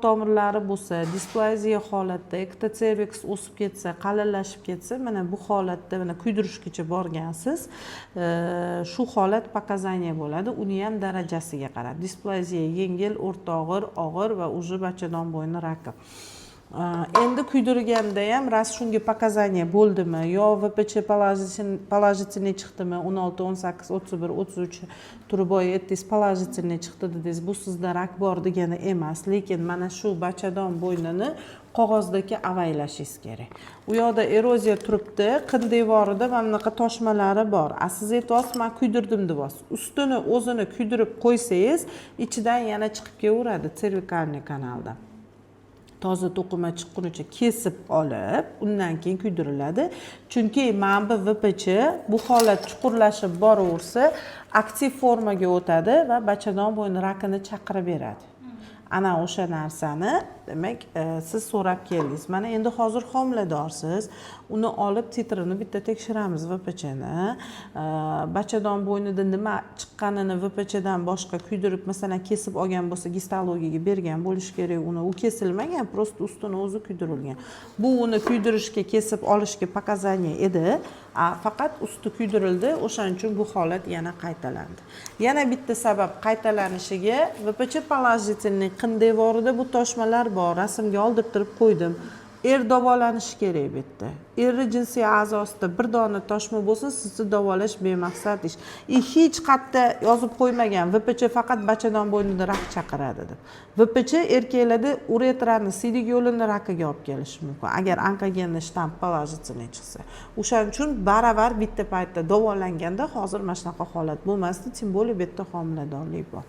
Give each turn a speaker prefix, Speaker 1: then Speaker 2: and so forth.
Speaker 1: tomirlari bo'lsa, displaziya holatda, ektocervix o'sib ketsa, qalinlashib ketsa, mana bu holatda mana kuydirishgacha borgansiz. Shu holat pokazaniya bo'ladi. Uni ham darajasiga qarab. Displaziya yengil, o'rta og'ir va уже bachadon bo'yni raki. Endi kuydirganda ham ras shunga pokazaniya bo'ldimi yo VPC положительный chiqdimi 16, 18, 31, 33 turi bo'yi aytdingiz положительный chiqdi dedingiz. Bu sizda rak bor degani emas, lekin mana shu bachadon bo'ynini qog'ozdagi avaylashingiz kerak. U yoqda eroziya turibdi, qin devorida mana bunaqa toshmalari bor. Siz aytyapsiz, men kuydirdim deyapsiz. Ustini o'zini kuydirib qo'ysangiz, ichidan yana chiqib kelaveradi servikalniy kanalda. Toza to'qima chiqqunicha kesib olib, undan keyin kuydiriladi. Chunki mana bu VPC bu holat chuqurlashib boraversa, aktiv formaga o'tadi va bachadon bo'yni rakini chaqirib beradi. Ana o'sha narsani, demak, siz so'rab keldingiz. Mana endi hozir homiladorsiz. Uni olib titrini bitta tekshiramiz VPCni. Bachadon bo'ynida nima chiqqanini VPCdan boshqa kuydirib, masalan, kesib olgan bo'lsa, gistologiyaga bergan bo'lish kerak. Uni u kesilmagan, prosta ustini o'zi kuydirilgan. Bu uni kuydirishga, kesib olishga pokazaniya edi. Faqat usti kuydirildi, o'shaning uchun bu holat yana qaytalandi. Yana bitta sabab qaytalanishiga VPC положительный qin devorida bu toshmalar bor. Rasmga oldirtirib qo'ydim. Davolanishi kerak bu yerda. Jinsiy a'zosida bir dona toshma bo'lsa, sizni davolash bemaqsad ish. Hech qayerda yozib qo'ymagan. VPC faqat bachadon bo'ynida rak chaqiradi deb. VPC erkaklarda uretrani, siydik yo'lini rakiga olib kelishi mumkin. Agar onkogenni shtamp положительный chiqsa. O'shaning uchun baravar bitta paytda davolanganda hozir mana shunaqa holat bo'lmasdi, tim bo'lib bu yerda homiladorlik bor.